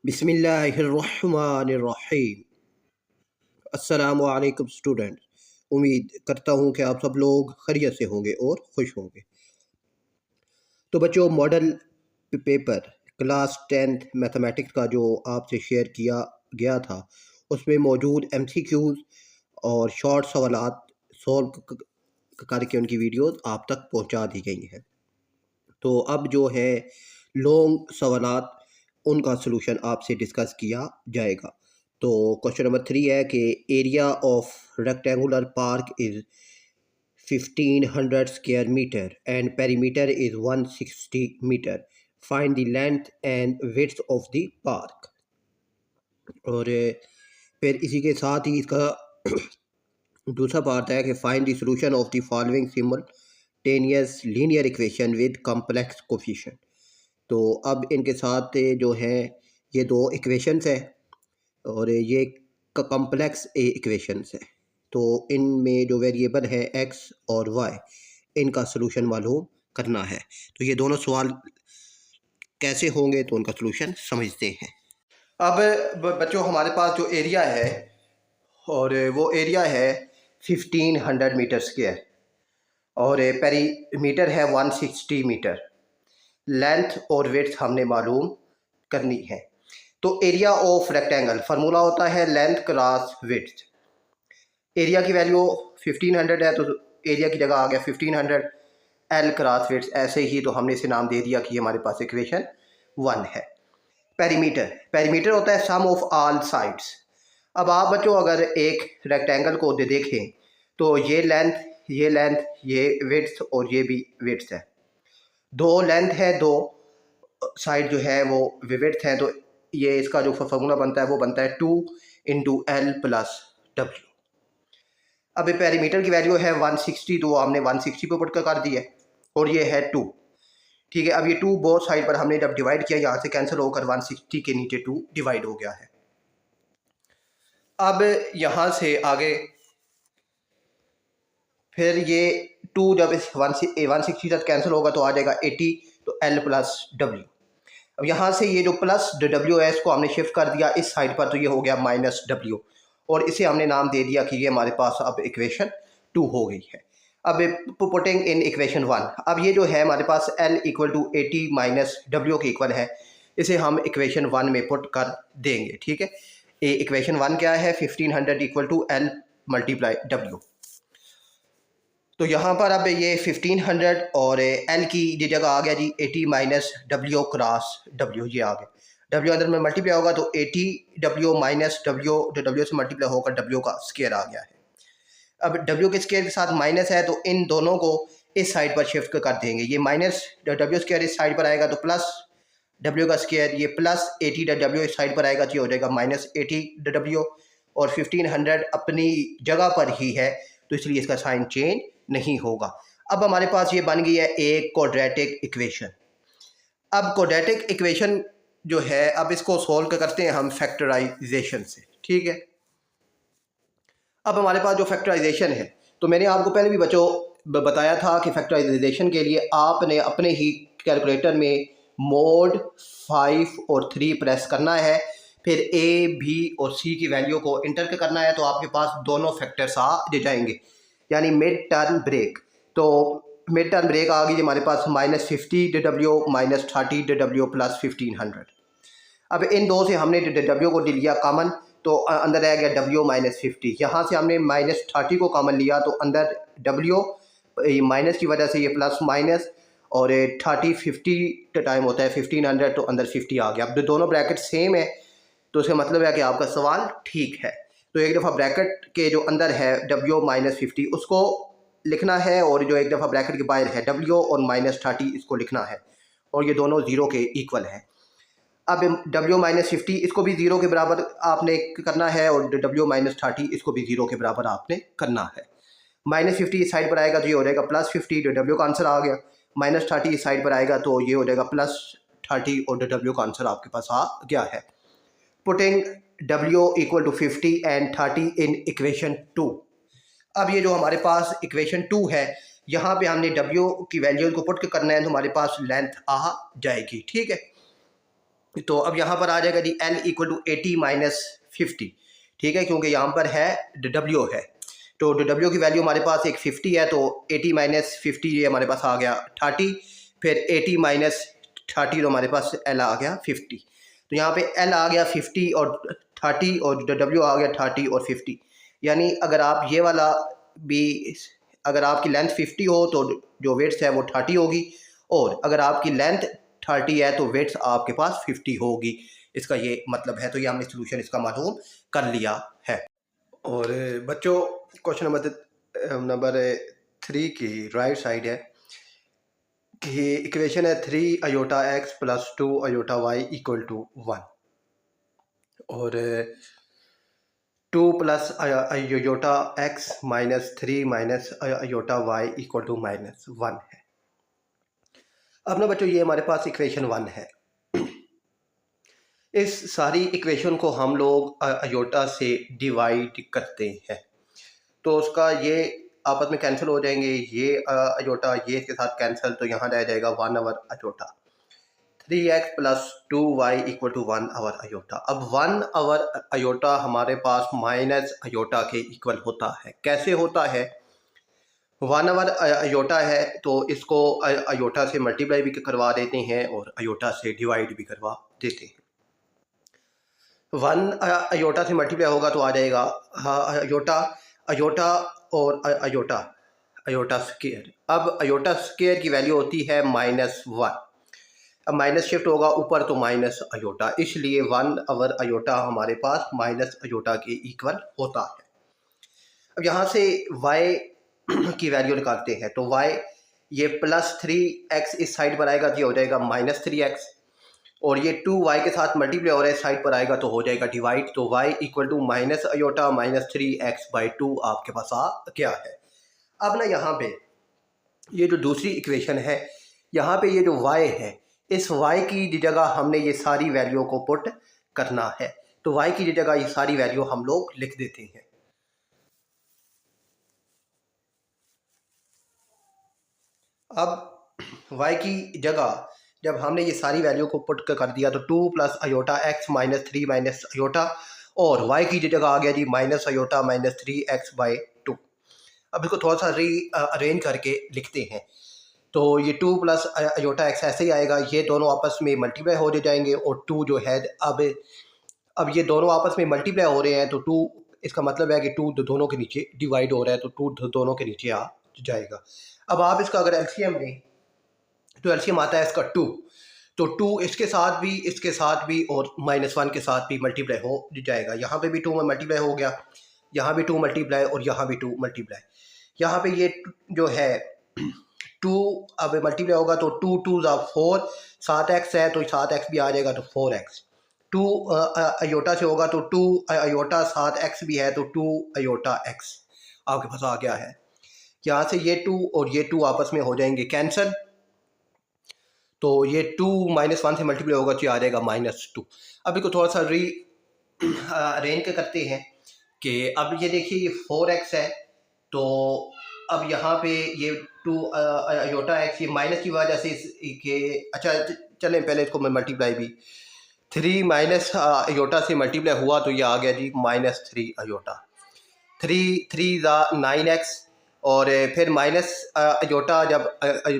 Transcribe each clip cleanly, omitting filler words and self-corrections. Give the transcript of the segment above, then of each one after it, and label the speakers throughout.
Speaker 1: बिस्मिल्लाहिर्रहमानिर्रहीम। अस्सलामुअलैकुम स्टूडेंट। उम्मीद करता हूँ कि आप सब लोग खैरियत से होंगे और खुश होंगे। तो बच्चों, model paper class 10th mathematics का जो आपसे शेयर किया गया था, उसमें मौजूद एमसीक्यूज़ और शॉर्ट सवालात सॉल्व करके उनकी वीडियोस आप तक पहुंचा दी गई हैं। तो अब जो है लॉन्ग सवालात, उनका सलूशन आपसे डिस्कस किया जाएगा। तो क्वेश्चन नंबर 3 है कि area of rectangular park is 1500 square metre and perimeter is 160 metre. Find the length and width of the park. और फिर इसी के साथ ही इसका दूसरा पार्ट है कि find the solution of the following simultaneous linear equation with complex coefficient. तो अब इनके साथ जो है ये दो इक्वेशंस है और ये कॉम्प्लेक्स इक्वेशंस है। तो इनमें जो वेरिएबल है एक्स और वाई, इनका सलूशन मालूम करना है। तो ये दोनों सवाल कैसे होंगे, तो उनका सलूशन समझते हैं। अब बच्चों, हमारे पास जो एरिया है और वो एरिया है 1500 मीटर स्क्वायर और पेरीमीटर है 160 मीटर। लेंथ और विड्थ हमने मालूम करनी है। तो एरिया ऑफ रेक्टेंगल फार्मूला होता है लेंथ क्रॉस विड्थ। एरिया की वैल्यू 1500 है तो एरिया की जगह आ गया 1500 एल क्रॉस विड्थ। ऐसे ही तो हमने इसे नाम दे दिया कि हमारे पास इक्वेशन 1 है। पेरीमीटर होता है सम ऑफ ऑल साइड्स। अब आप बच्चों अगर एक रेक्टेंगल को देखें तो ये लेंथ, ये विड्थ और ये भी विड्थ है। दो लेंथ है, दो साइड जो है वो विड्थ है। तो ये इसका जो फार्मूला बनता है वो बनता है 2 इंटू एल प्लस डब्ल्यू। अब पेरीमीटर की वैल्यू है 160, तो हमने 160 पे पुट कर दी है और ये है 2। ठीक है, अब ये 2 बोथ साइड पर हमने जब डिवाइड किया, यहाँ से कैंसिल होकर 160 के नीचे 2 डिवाइड हो गया है। अब यहाँ से आगे फिर ये 2 जब 160 तक कैंसिल होगा तो आ जाएगा 80, तो एल प्लस डब्ल्यू। अब यहाँ से ये जो प्लस डब्ल्यू है इसको हमने शिफ्ट कर दिया इस साइड पर, तो ये हो गया माइनस डब्ल्यू और इसे हमने नाम दे दिया कि ये हमारे पास अब इक्वेशन 2 हो गई है। अब पुटिंग इन इक्वेशन 1, अब ये जो है हमारे पास L equal to 80 minus W के इक्वल है, इसे हम इक्वेशन 1 में पुट कर देंगे। ठीक है, ये इक्वेशन 1 क्या है, 1500 equal to L multiply W. तो यहाँ पर अब ये 1500 और L की जगह आ गया जी 80 माइनस डब्ल्यू क्रॉस डब्ल्यू, ये आ गया। डब्ल्यू अंदर में मल्टीप्लाई होगा तो 80 डब्ल्यू माइनस डब्ल्यू, जो डब्ल्यू से मल्टीप्लाई होकर डब्ल्यू का स्क्वायर आ गया है। अब डब्ल्यू के स्क्वायर के साथ माइनस है तो इन दोनों को इस साइड पर शिफ्ट कर देंगे। ये माइनस डब्ल्यू स्क्वायर इस साइड पर आएगा तो प्लस डब्ल्यू का स्क्वायर, ये प्लस 80 डब्ल्यू इस साइड पर आएगा तो ये हो जाएगा माइनस 80 डब्ल्यू। और 1500 अपनी जगह पर ही है तो इसलिए इसका साइन चेंज नहीं होगा। अब हमारे पास ये बन गई है एक क्वाड्रेटिक इक्वेशन। अब क्वाड्रेटिक इक्वेशन जो है, अब इसको सोल्व करते हैं हम फैक्टराइजेशन से। ठीक है, अब हमारे पास जो फैक्टराइजेशन है, तो मैंने आपको पहले भी बच्चों बताया था कि फैक्टराइजेशन के लिए आपने अपने ही कैलकुलेटर में मोड 5 और 3 प्रेस करना है, फिर ए बी और सी की वैल्यू को इंटर करना है, तो आपके पास दोनों फैक्टर्स आ जाएंगे, यानी मिड टर्म ब्रेक। तो मिड टर्म ब्रेक आ गई हमारे पास -50 डब्ल्यू माइनस 30 डब्ल्यू प्लस 1500। अब इन दो से हमने डब्ल्यू को लिया कॉमन, तो अंदर रह गया डब्ल्यू माइनस 50। यहाँ से हमने -30 को कॉमन लिया तो अंदर डब्ल्यू माइनस की वजह से ये प्लस माइनस, और 30 50 टाइम होता है 1500, तो अंदर 50 आ गया। अब दोनों ब्रैकेट सेम है तो इसका मतलब है कि आपका सवाल ठीक है। तो एक दफ़ा ब्रैकेट के जो अंदर है डब्ल्यू माइनस 50 उसको लिखना है, और जो एक दफ़ा ब्रैकेट के बाहर है डब्ल्यू और -30 इसको लिखना है, और ये दोनों ज़ीरो के इक्वल है। अब डब्ल्यू माइनस 50 इसको भी ज़ीरो के बराबर आपने करना है, और डब्ल्यू माइनस 30 इसको भी ज़ीरो के बराबर आपने करना है। -50 इस साइड पर आएगा तो ये हो जाएगा +50, जो डब्ल्यू का आंसर आ गया। -30 इस साइड पर आएगा तो ये हो जाएगा +30, और डब्ल्यू का आंसर आपके पास आ गया है। Putting W equal to 50 and 30 in equation 2। अब ये जो हमारे पास इक्वेशन 2 है, यहाँ पे हमने W की वैल्यू को पुट करना है, तो हमारे पास लेंथ आ जाएगी। ठीक है, तो अब यहाँ पर आ जाएगा जी L इक्वल टू 80 - 50, ठीक है, क्योंकि यहाँ पर है W है, तो W की वैल्यू हमारे पास एक 50 है, तो 80 - 50 ये हमारे पास आ गया 30, फिर 80 - 30 तो हमारे पास L आ गया 50। तो यहाँ पे L आ गया 50 और 30 और W आ गया 30 और 50, यानी अगर आप ये वाला भी, अगर आपकी लेंथ 50 हो तो जो वेट्स है वो 30 होगी, और अगर आपकी लेंथ 30 है तो वेट्स आपके पास 50 होगी। इसका ये मतलब है। तो ये हमने सोल्यूशन इसका मालूम कर लिया है। और बच्चों क्वेश्चन नंबर 3 की राइट साइड है कि इक्वेशन है 3 iota x plus 2 iota y equal to 1, और 2 plus iota x minus 3 minus iota y equal to -1 है। अब ना बच्चों ये हमारे पास इक्वेशन 1 है। इस सारी इक्वेशन को हम लोग अयोटा से डिवाइड करते हैं, तो उसका ये आपस में कैंसिल हो जाएंगे, ये अयोटा ये इसके साथ कैंसिल, तो यहाँ रह जाएगा 1 over iota, 3x plus 2y equal to 1 over iota. अब 1 आवर अयोटा हमारे पास माइनस अयोटा के इक्वल होता है। कैसे होता है? 1 आवर अयोटा है तो इसको अयोटा से मल्टीप्लाई भी करवा देते हैं और अयोटा से डिवाइड भी करवा देते हैं। 1 अयोटा से मल्टीप्लाई होगा तो आ जाएगा अयोटा अयोटा और अयोटा अयोटा स्क्वायर। अब अयोटा स्क्वायर की वैल्यू होती है -1। अब माइनस शिफ्ट होगा ऊपर तो माइनस अयोटा, इसलिए 1 आवर अयोटा हमारे पास माइनस अयोटा के इक्वल होता है। अब यहाँ से y की वैल्यू निकालते हैं, तो y ये +3x इस साइड पर आएगा, ये हो जाएगा -3x, और ये 2y के साथ मल्टीप्लाई हो रहा है साइड पर आएगा तो हो जाएगा डिवाइड, तो y equal to minus iota -3x/2 आपके पास आ गया है। अब ना यहाँ पे ये जो दूसरी इक्वेशन है, यहाँ पे ये जो y है, इस y की जगह हमने ये सारी वैल्यू को पुट करना है, तो y की जगह ये सारी वैल्यू हम लोग लिख देते हैं। अब y की जगह जब हमने ये सारी वैल्यू को पुट कर दिया तो 2 plus iota x minus 3 minus aorta, और y की जगह आ गया जी माइनस अयोटा -3x/2। अब इसको थोड़ा सा री अरेंज करके लिखते हैं, तो ये 2 प्लस अयोटा x ऐसे ही आएगा, ये दोनों आपस में मल्टीप्लाई हो जाएंगे, और 2 जो है अब ये दोनों आपस में मल्टीप्लाई हो रहे हैं, तो 2 इसका मतलब है कि 2 दोनों के नीचे डिवाइड हो रहा है, तो 2 दोनों के नीचे आ जाएगा। अब आप इसका अगर एलसीएम लें तो एलसीएम आता है इसका 2, तो 2 इसके साथ भी और -1 के साथ भी मल्टीप्लाई हो जाएगा। यहाँ पे भी 2 में मल्टीप्लाई हो गया, यहाँ भी 2 मल्टीप्लाई और यहाँ भी 2 मल्टीप्लाई। यहाँ पे ये जो है 2 अब मल्टीप्लाई होगा तो 2 2 4, 7x है तो 7x भी आ जाएगा तो 4x। 2 अयोटा से होगा तो 2 अयोटा 7x भी है तो 2 अयोटा x आपके पास आ गया है। यहाँ से ये 2 और ये 2 आपस में हो जाएंगे कैंसिल, तो ये 2 -1 से मल्टीप्लाई होगा तो आ जाएगा -2। अब इसको थोड़ा सा री अरेंज करते हैं कि अब ये देखिए ये 4x है, तो अब यहाँ पे ये 2 अयोटा x ये माइनस की वजह से के अच्छा चलें पहले इसको मैं मल्टीप्लाई भी 3 माइनस अयोटा से मल्टीप्लाई हुआ तो ये आ गया जी -3 अयोटा, 3 9x, और फिर माइनस अयोटा जब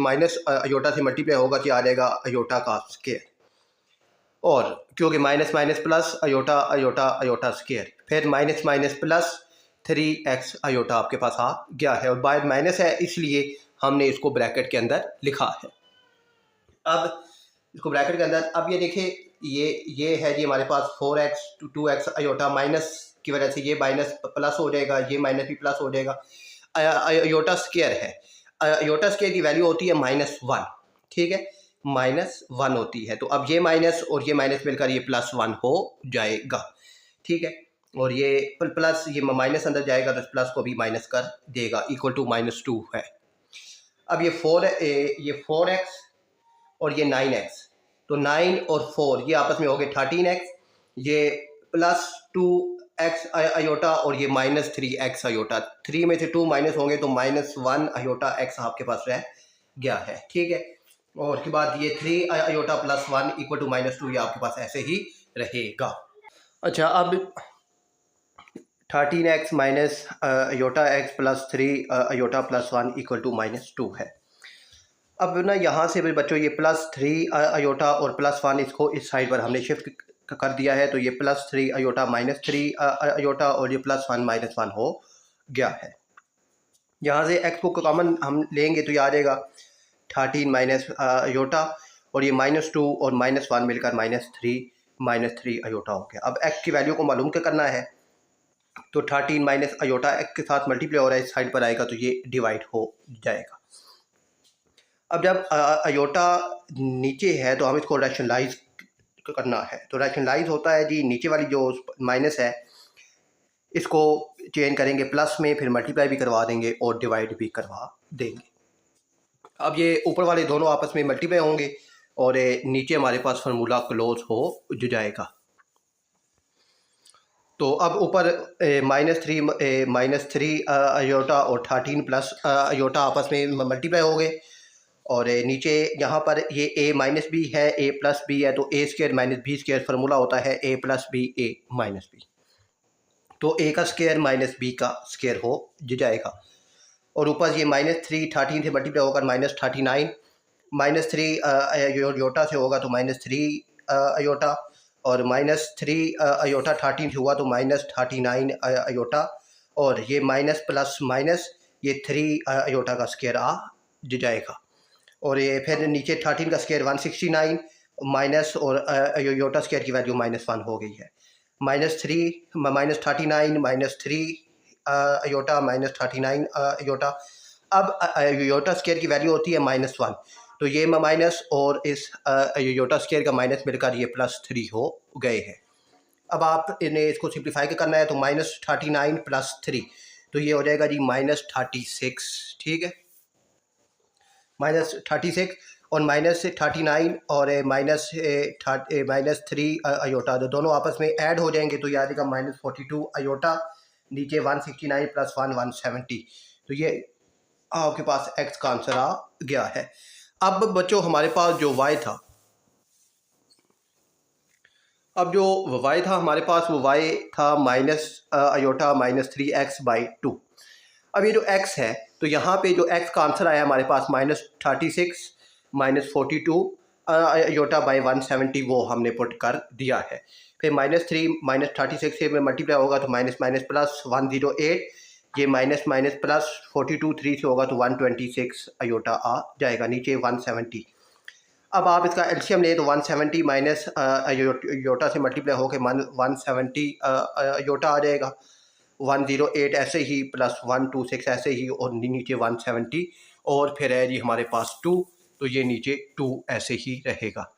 Speaker 1: माइनस अयोटा से मल्टीप्लाई होगा तो आ जाएगा अयोटा का स्क्वायर, और क्योंकि minus minus plus iota iota iota square, फिर minus minus plus 3x iota आपके पास आ गया है, और बाहर माइनस है इसलिए हमने इसको ब्रैकेट के अंदर लिखा है। अब इसको ब्रैकेट के अंदर अब ये देखिए ये है जी हमारे पास 4x 2x अयोटा, माइनस की वजह से ये माइनस प्लस हो जाएगा, ये माइनस भी प्लस हो जाएगा। अयोटा स्क्वायर है, अयोटा स्क्वायर की वैल्यू होती है -1, ठीक है, -1 होती है, तो अब ये माइनस और ये माइनस मिलकर ये +1 हो जाएगा, ठीक है, और ये प्लस ये माइनस अंदर जाएगा तो इस प्लस को भी माइनस कर देगा, इक्वल टू -2 है। अब ये 4x और ये 9x, तो 9 और 4 ये आपस में हो गए 13x, ये +2x अयोटा और ये -3x अयोटा, 3 में से 2 माइनस होंगे तो -1 अयोटा x आपके पास रह गया है, ठीक है। और उसके बाद ये 3 आयोटा प्लस 1 इक्वल टू -2, ये आपके पास ऐसे ही रहेगा। अच्छा, अब 13x minus iota x plus 3 iota plus 1 equal to -2 है। अब ना यहाँ से भी बच्चों ये +3 आयोटा और +1 इसको इस साइड पर हमने शिफ्ट कर दिया है, तो ये +3 आयोटा -3 आयोटा और ये +1 -1 हो गया है। यहाँ से x को कॉमन हम लेंगे तो ये आ जाएगा 13 माइनस आयोटा और ये -2 और -1 मिलकर -3 आयोटा हो गया। अब x की वैल्यू को मालूम क्या करना है, तो 13 माइनस आयोटा x के साथ मल्टीप्लाई हो रहा है, इस साइड पर आएगा तो ये डिवाइड हो जाएगा। अब जब आयोटा नीचे है तो हम इसको रैशनलाइज करना है, तो रैशनलाइज होता है जी, नीचे वाली जो माइनस है इसको चेंज करेंगे प्लस में, फिर मल्टीप्लाई भी करवा देंगे और डिवाइड भी करवा देंगे। अब ये ऊपर वाले दोनों आपस में मल्टीप्लाई होंगे और नीचे हमारे पास फार्मूला क्लोज हो जाएगा। तो अब ऊपर -3 आयोटा और 13 प्लस आयोटा आपस में मल्टीप्लाई हो गए और नीचे यहाँ पर ये a माइनस बी है, a प्लस बी है, तो a square minus B square formula होता है a plus B a minus B, तो a का स्क्र माइनस b का स्क्र हो जाएगा। और ऊपर ये -3 13 से मल्टीप्लाई होकर -39, -3 आयोटा से होगा तो -3 आयोटा और -3 आयोटा 13 से हुआ तो -39 आयोटा और ये माइनस प्लस माइनस ये 3 आयोटा का स्क्वायर आ जाएगा। और ये फिर नीचे 13 का स्क्वायर 169 माइनस और आयोटा स्क्वायर की वैल्यू -1 हो गई है। -39 -3 आयोटा -39 आयोटा। अब आयोटा स्क्वायर की वैल्यू होती है -1, तो ये माइनस और इस आयोटा स्क्वायर का माइनस मिलकर ये +3 हो गए हैं। अब आप इन्हें इसको सिंप्लीफाई करना है तो -39 + 3, तो ये हो जाएगा जी -36, ठीक है, -36 और -39 और -3 आयोटा, तो दोनों आपस में ऐड हो जाएंगे तो ये आ जाएगा -42 आयोटा, नीचे 169 + 1 170, तो ये आपके पास x का आंसर आ गया है। अब बच्चों हमारे पास जो y था, अब जो y था हमारे पास, वो y था माइनस आयोटा -3x/2। अब ये जो x है तो यहाँ पे जो x का आंसर आया हमारे पास -36 -42 आयोटा बाई 170, वो हमने पुट कर दिया है। फिर -3 -36 से मल्टीप्लाई होगा तो माइनस माइनस प्लस 108, ये माइनस माइनस प्लस 42 3 से होगा तो 126 आयोटा आ जाएगा, नीचे 170। अब आप इसका एलसीएम ले तो 170 माइनस आयोटा से मल्टीप्लाई होकर 170 आयोटा आ जाएगा, 108 ऐसे ही प्लस 126 ऐसे ही और नीचे 170 और फिर है जी हमारे पास 2, तो ये नीचे 2 ऐसे ही रहेगा।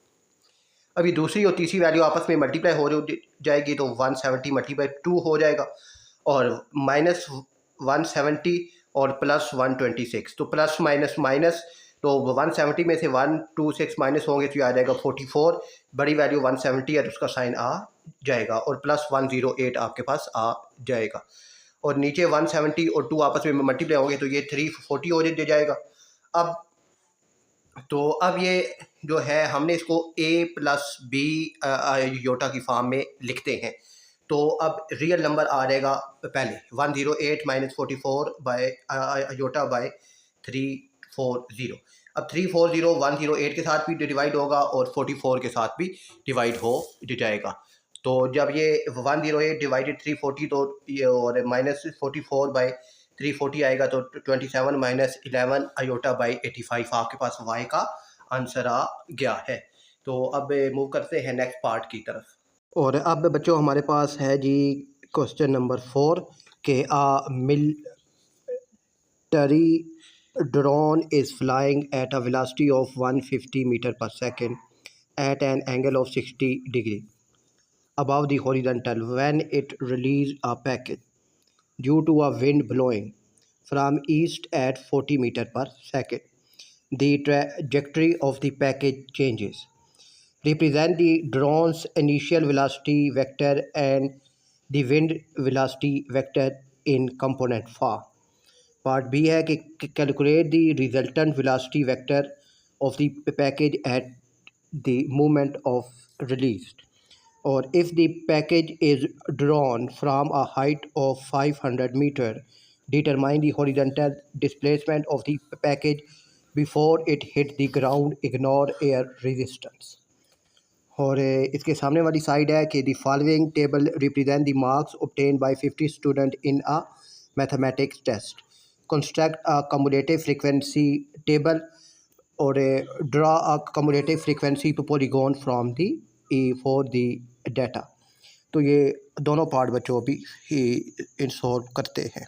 Speaker 1: अभी दूसरी और तीसरी वैल्यू आपस में मल्टीप्लाई हो जाएगी तो 170 मल्टीप्लाई 2 हो जाएगा और -170 और प्लस 126, तो प्लस माइनस माइनस, तो 170 में से 126 माइनस होंगे तो ये आ जाएगा 44, बड़ी वैल्यू 170 है तो उसका साइन आ जाएगा और प्लस 108 आपके पास आ जाएगा और नीचे 170 और 2 आपस में मल्टीप्लाई होंगे तो ये 340 हो जाएगा। अब तो अब ये जो है हमने इसको a प्लस बी आयोटा की फॉर्म में लिखते हैं, तो अब रियल नंबर आ जाएगा पहले 108 - 44 बाय आयोटा बाय 340। अब 340 108 के साथ भी डिवाइड होगा और 44 के साथ भी डिवाइड हो जाएगा, तो जब ये 108 डिवाइडेड 340 तो ये और -44 बाय 340 आएगा तो 27 - 11 आयोटा बाई 85 आपके पास y का आंसर आ गया है। तो अब मूव करते हैं नेक्स्ट पार्ट की तरफ। और अब बच्चों हमारे पास है जी क्वेश्चन नंबर 4 के military drone is flying at a velocity of 150 metre per second at an angle of 60 degree above the horizontal when it released a package due to a wind blowing from east at 40 meter per second. The trajectory of the package changes. Represent the drone's initial velocity vector and the wind velocity vector in component form. Part B है कि calculate the resultant velocity vector of the package at the moment of release, or if the package is drawn from a height of 500 meter, determine the horizontal displacement of the package before it hit the ground, ignore air resistance। और इसके सामने वाली side है कि the following table represent the marks obtained by 50 student in a mathematics test, construct a cumulative frequency table और draw a cumulative frequency polygon from the for the data। तो ये दोनों पार्ट बच्चों अभी इंसॉल्व करते हैं।